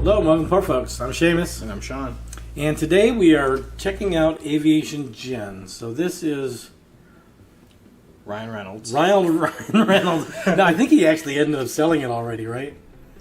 Hello, welcome poor folks. I'm Seamus. And I'm Sean. And today we are checking out Aviation Gin. So this is Ryan Reynolds. Ryan Reynolds. No, I think he actually ended up selling it already, right?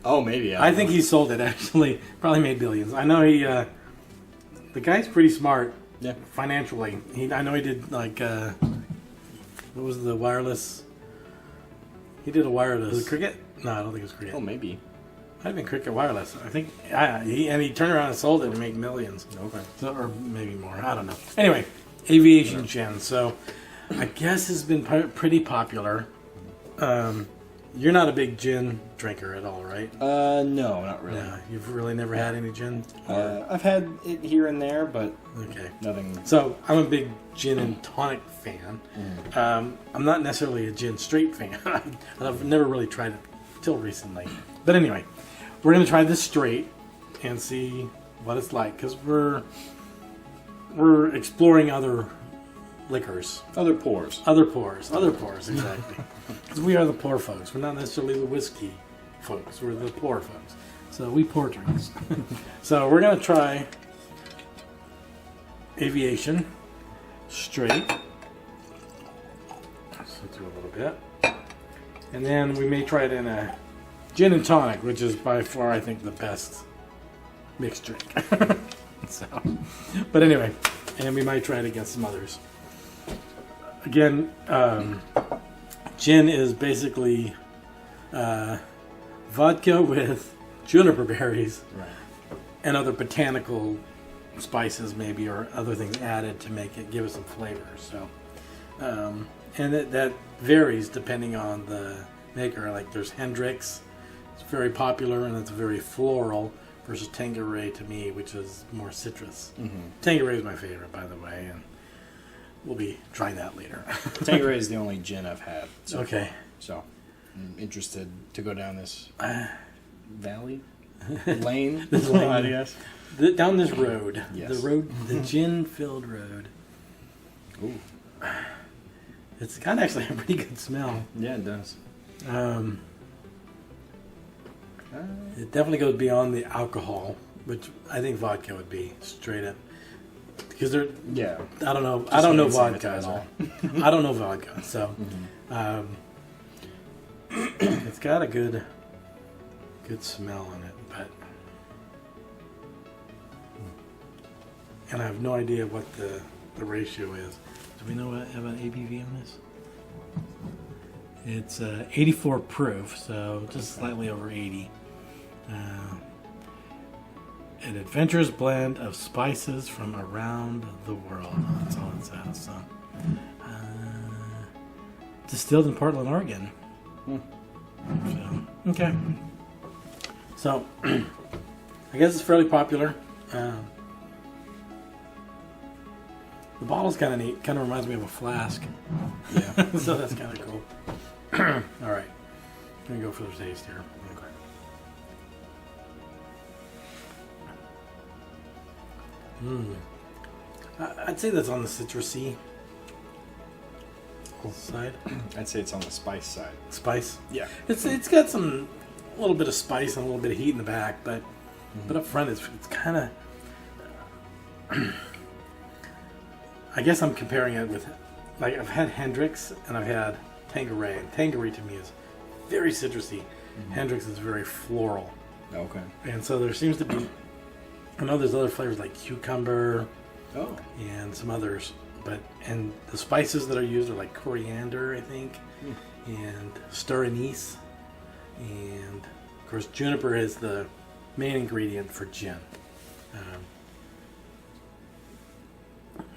Oh, maybe. I think he sold it, actually. Probably made billions. I know he, the guy's pretty smart. Yeah. Financially. I know he did, like, what was the wireless? He did a wireless. Was it Cricket? No, I don't think it was Cricket. Oh, maybe. Might have been Cricket Wireless. I think, he turned around and sold it and made millions. Okay. So, or maybe more. I don't know. Anyway, Aviation Gin. So, I guess it's been pretty popular. You're not a big gin drinker at all, right? No, not really. No, you've really never had any gin? I've had it here and there, but Okay. nothing. So, I'm a big gin and tonic fan. I'm not necessarily a gin straight fan. I've never really tried it till recently. But anyway, we're going to try this straight and see what it's like, because we're exploring other liquors. Other pours. Other pours, exactly. Because we are the poor folks. We're not necessarily the whiskey folks. We're the poor folks. So we pour drinks. So we're going to try Aviation straight. So through a little bit. And then we may try it in a gin and tonic, which is by far, I think, the best mixed drink. So, but anyway, and we might try it against some others. Again, gin is basically vodka with juniper berries, Right. and other botanical spices, maybe, or other things added to make it give it some flavor. So, and that varies depending on the maker. Like there's Hendrix, it's very popular and it's very floral, versus Tanqueray to me, which is more citrus. Tanqueray is my favorite, by the way, and we'll be trying that later. Tanqueray is the only gin I've had. Okay. So, I'm interested to go down this valley? Lane? This lane. I guess. Down this road. Yes. The road, the gin-filled road. Ooh. It's got actually a pretty good smell. Yeah, it does. It definitely goes beyond the alcohol, which I think vodka would be straight up. Because they're, Yeah. I don't know Just vodka at all. I don't know vodka, so it's got a good smell in it, but and I have no idea what the ratio is. Do we know what about ABV on this? It's 84 proof, so just slightly over 80. An adventurous blend of spices from around the world. That's all it says. So, distilled in Portland, Oregon. So, okay. So, I guess it's fairly popular. The bottle's kind of neat. Kind of reminds me of a flask. Yeah. So that's kind of cool. All right. I'm going to go for the taste here. Okay. I'd say that's on the citrusy side. I'd say it's on the spice side. Spice. Yeah. It's got a little bit of spice and a little bit of heat in the back, but up front it's kind of. I guess I'm comparing it with, like, I've had Hendrix and I've had Tanqueray. And Tanqueray to me is very citrusy. Hendrix is very floral. Okay. And so there seems to be, I know there's other flavors like cucumber Oh. and some others, and the spices that are used are like coriander, I think, and star anise, and of course juniper is the main ingredient for gin.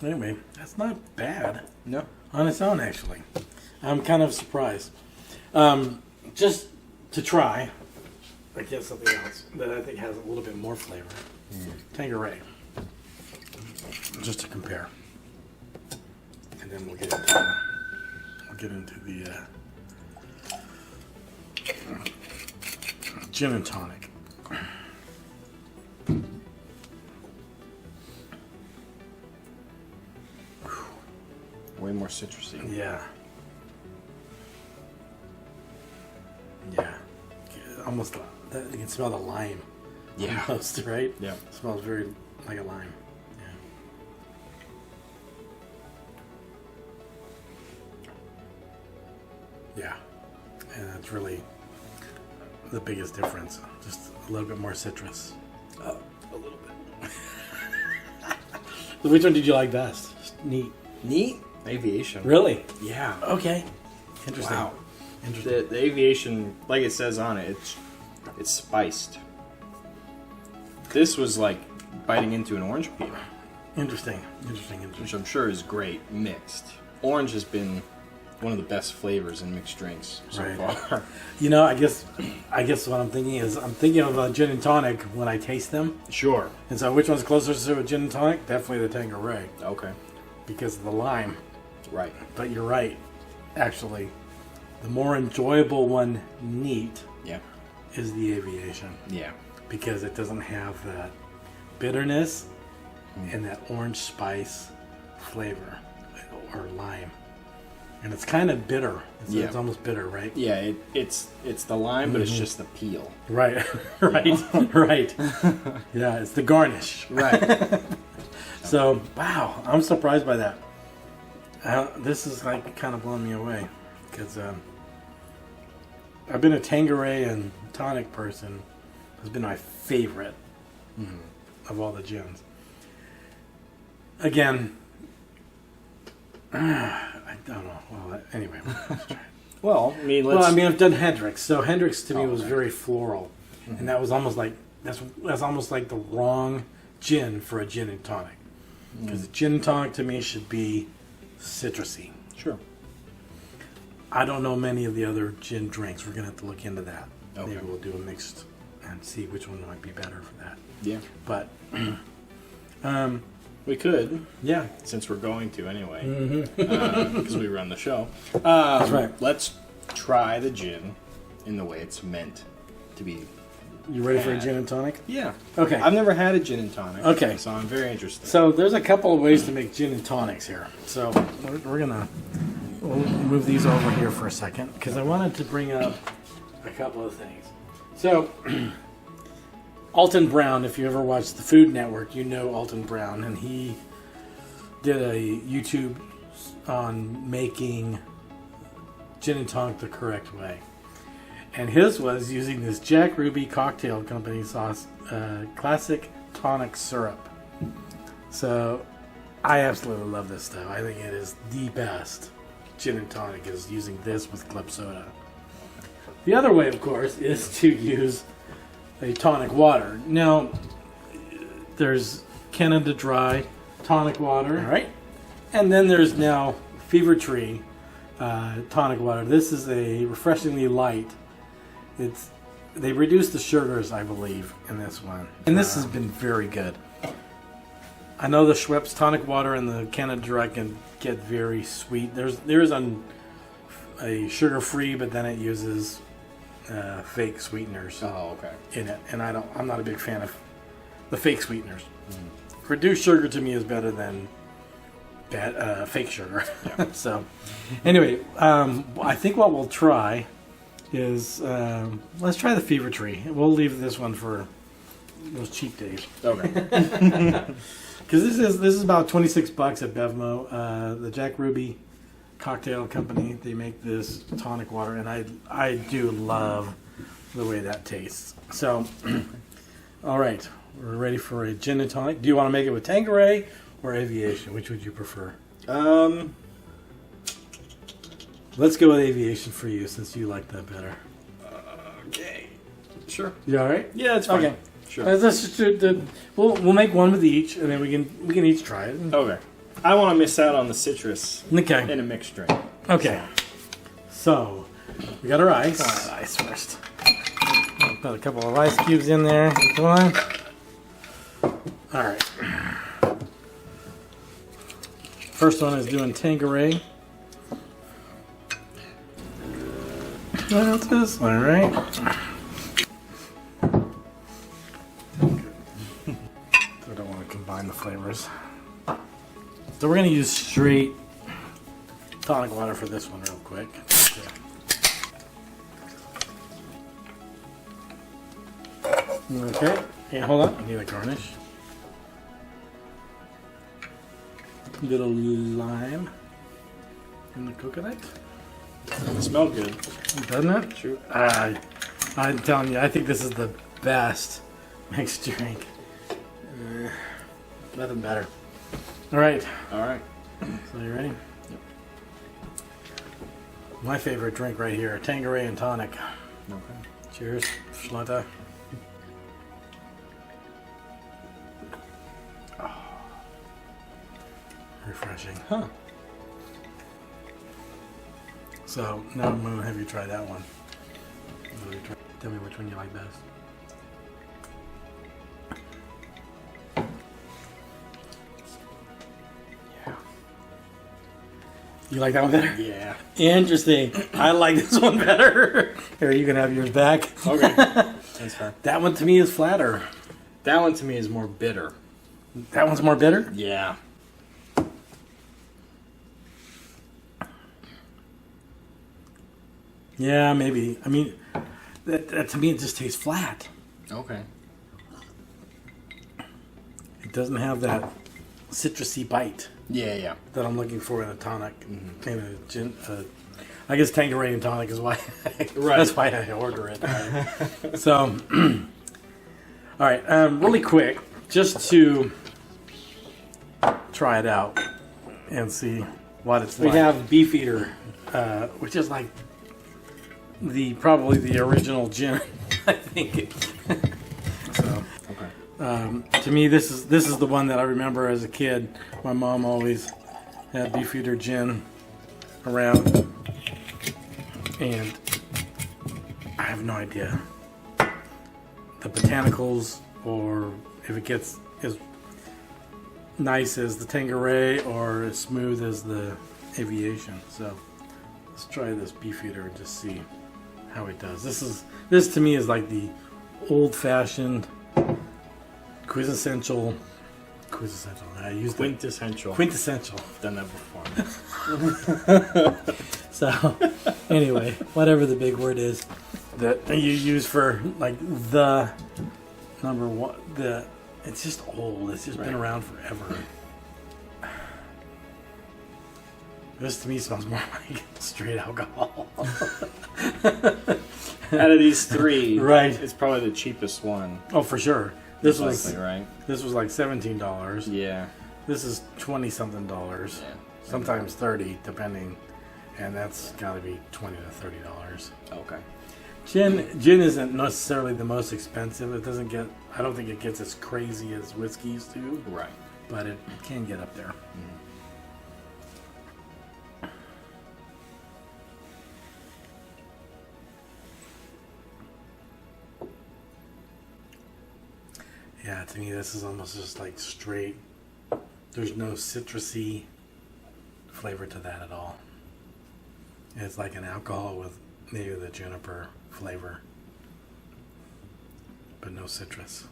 Anyway, that's not bad No. on its own, actually. I'm kind of surprised. Just to try, I guess something else that I think has a little bit more flavor. Tanqueray. Just to compare. And then we'll get into the gin and tonic. Way more citrusy. Yeah. Yeah. Almost, you can smell the lime Yeah. almost, right? Yeah. It smells very like a lime. Yeah. And that's really the biggest difference. Just a little bit more citrus. A little bit. Which one did you like best? Just neat. Neat. Aviation. Really? Yeah. Okay. Interesting. Wow. Interesting. The aviation, like it says on it, it's spiced. This was like biting into an orange peel, Interesting. which I'm sure is great mixed. Orange has been one of the best flavors in mixed drinks so Right. far. You know, I guess what I'm thinking is I'm thinking of a gin and tonic when I taste them. Sure. And so which one's closer to a gin and tonic? Definitely the Tanqueray Okay. because of the lime. Right. But you're right. Actually, the more enjoyable one neat Yeah. is the Aviation Yeah. because it doesn't have that bitterness and that orange spice flavor or lime. And it's kind of bitter. Yeah. It's almost bitter, right? Yeah. It's the lime, but it's just the peel. Right, right. Yeah, it's the garnish. Right. So, wow, I'm surprised by that. This is like kind of blowing me away because I've been a Tanqueray and tonic person. Has been my favorite of all the gins. Again, I don't know. Well, anyway. Let's try it. Well, I mean, let's. Well, I mean, I've done Hendrix. So Hendrix to me Oh, was okay. very floral, and that was almost like that's almost like the wrong gin for a gin and tonic. Because a gin and tonic to me should be citrusy. Sure. I don't know many of the other gin drinks. We're gonna have to look into that. Okay. Maybe we'll do a mixed and see which one might be better for that. Yeah. But We could, yeah, since we're going to anyway, because we run the show. that's right. Let's try the gin in the way it's meant to be. You ready for a gin and tonic? Yeah. Okay. I've never had a gin and tonic. Okay. So I'm very interested. So there's a couple of ways to make gin and tonics here. So we're gonna we'll move these over here for a second because I wanted to bring up a couple of things. So Alton Brown, if you ever watched the Food Network, you know Alton Brown, and he did a YouTube on making gin and tonic the correct way. And his was using this Jack Ruby Cocktail Company sauce, classic tonic syrup. So I absolutely love this stuff. I think it is the best gin and tonic is using this with club soda. The other way, of course, is to use a tonic water. Now, there's Canada Dry tonic water, right? And then there's now Fever Tree tonic water. This is a refreshingly light. They reduced the sugars, I believe, in this one, and this has been very good. I know the Schweppes tonic water and the Canada Dry can get very sweet. There's a sugar-free, but then it uses fake sweeteners Oh, okay. in it, and I'm not a big fan of the fake sweeteners. Reduced sugar to me is better than fake sugar. Yeah. So, anyway, I think what we'll try is let's try the Fever Tree. We'll leave this one for those cheap days Okay. because this is about $26 at Bevmo. The Jack Ruby Cocktail Company, they make this tonic water, and I do love the way that tastes. So, all right, we're ready for a gin and tonic. Do you want to make it with Tanqueray or Aviation? Which would you prefer? Let's go with Aviation for you, since you like that better. Okay. Sure. You all right? Yeah, it's fine. Okay. Sure. Let's just we'll make one with each, and then we can each try it. Okay. I want to miss out on the citrus Okay. in a mixed drink. Okay. So we got our ice. Ice first. Put a couple of ice cubes in there. Come on. All right. First one is doing Tanqueray. Ounces. All right. I don't want to combine the flavors. So we're going to use straight tonic water for this one real quick. Okay, Yeah, hold on. I need a garnish. Little lime in the coconut. It smelled good. Doesn't it? True. I'm telling you, I think this is the best mixed drink. Nothing better. All right. All right. So you ready? Yep. My favorite drink right here, Tanqueray and tonic. Okay. Cheers, Schlanta. Refreshing. Huh. So now I'm gonna have you try that one. Tell me which one you like best. Yeah. You like that one better? Yeah. Interesting. I like this one better. Here, you can have yours back. Okay. That's fine. That one to me is flatter. That one to me is more bitter. That one's more bitter? Yeah. Yeah, maybe. I mean, that to me it just tastes flat. Okay. It doesn't have that citrusy bite Yeah, yeah. that I'm looking for in a tonic. And a gin. I guess Tanqueray and tonic is why. Right. That's why I order it. Right? So, all right. Really quick, just to try it out and see what it's like. We have Beefeater, which is like probably the original gin, I think. So, Okay. to me, this is the one that I remember as a kid. My mom always had Beefeater gin around, and I have no idea the botanicals or if it gets as nice as the Tanqueray or as smooth as the Aviation. So let's try this Beefeater and just see how it does. This to me is like the old-fashioned quintessential. I used Quintessential. quintessential. I've done that before. So anyway, whatever the big word is that you use for like the number one, it's just old. It's just been Right. around forever. This to me smells more like straight alcohol. Out of these three, Right. it's probably the cheapest one. Oh, for sure. This was Likely, right? this was like $17. Yeah. This is $20-something. Yeah. Sometimes 30, depending, and that's got to be $20 to $30. Okay. Gin isn't necessarily the most expensive. It doesn't get. I don't think it gets as crazy as whiskeys do, Right. but it can get up there. Yeah, to me, this is almost just like straight. There's no citrusy flavor to that at all. It's like an alcohol with maybe the juniper flavor, but no citrus.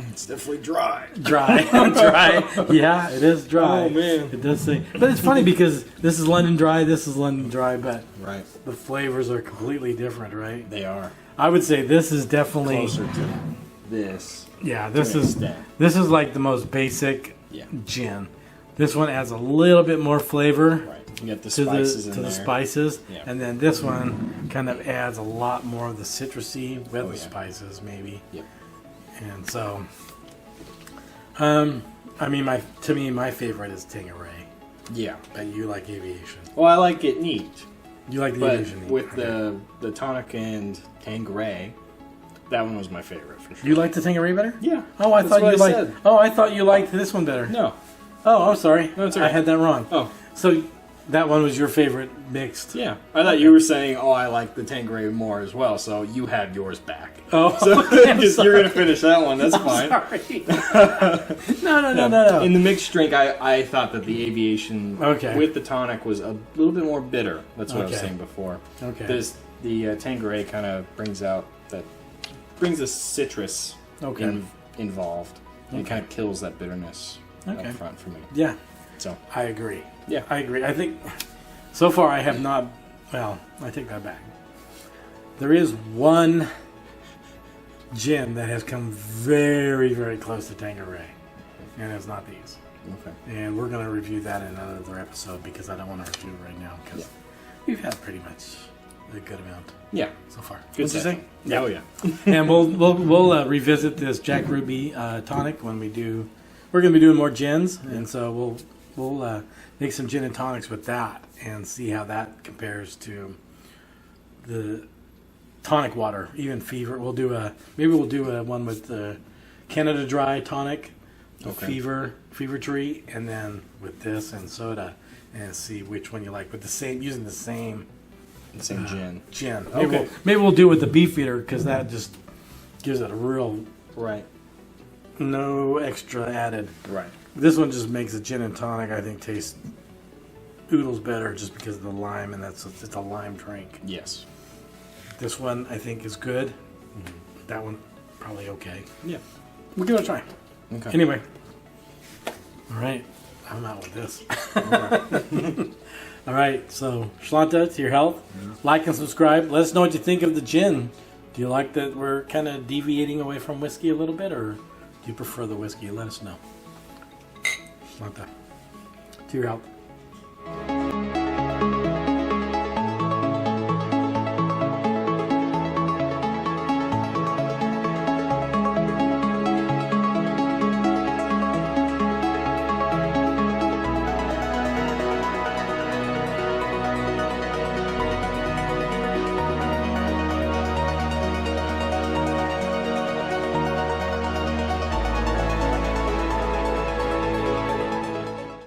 It's definitely dry. Dry. Dry. Yeah, it is dry. Oh, man. It does say. But it's funny because this is London Dry, this is London Dry, but Right. the flavors are completely different, right? They are I would say this is definitely. closer to this. Yeah, to this an is extent. this is like the most basic Yeah. gin. This one adds a little bit more flavor Right. You got the to spices the in to there. the spices, Yeah. and then this one kind of adds a lot more of the citrusy with the yeah. spices, maybe. Yep. And so, I mean, to me, my favorite is Tanqueray, Yeah. but you like Aviation. Well, I like it neat, You like the but Aviation. with Okay. the tonic and Tanqueray, that one was my favorite for sure. You like the Tanqueray better? Yeah. Oh, I That's thought what you I liked. said. Oh, I thought you liked this one better. No. Oh, I'm sorry. No, it's I okay. had that wrong. Oh. So that one was your favorite mixed. Yeah. I thought you were saying, oh, I like the Tanqueray more as well, so you have yours back. Oh, So I'm because you're sorry. going to finish that one, that's fine. Sorry. No. In the mixed drink, I thought that the Aviation Okay. with the tonic was a little bit more bitter. That's what I was Okay. saying before. Okay. The Tanqueray kind of brings the citrus Okay. involved. And it Okay. kind of kills that bitterness Okay. up front for me. Yeah, So I agree. yeah, I agree. I think So far, I have not. Well, I take that back. There is one gin that has come very, very close to Tanqueray, and it's not these. Okay. And we're going to review that in another episode because I don't want to review it right now because we've had pretty much a good amount. Yeah. So far. Good What'd you say? Yeah. Oh yeah. And we'll revisit this Jack Ruby tonic when we do. We're going to be doing more gins, and so we'll make some gin and tonics with that and see how that compares to the tonic water, even fever. We'll do a one with the Canada Dry tonic, fever tree, and then with this and soda, and see which one you like with using the same gin. Maybe we'll do it with the Beefeater because that just gives it a real no extra added. Right. This one just makes a gin and tonic, I think, taste oodles better just because of the lime, and it's a lime drink. Yes. This one I think is good. Mm-hmm. That one probably okay. Yeah. We'll give it a try. Okay. Anyway. All right. I'm out with this. All right. So, Shlanta, to your health. Mm-hmm. Like and subscribe. Let us know what you think of the gin. Do you like that we're kind of deviating away from whiskey a little bit, or do you prefer the whiskey? Let us know. Shlanta, to your health.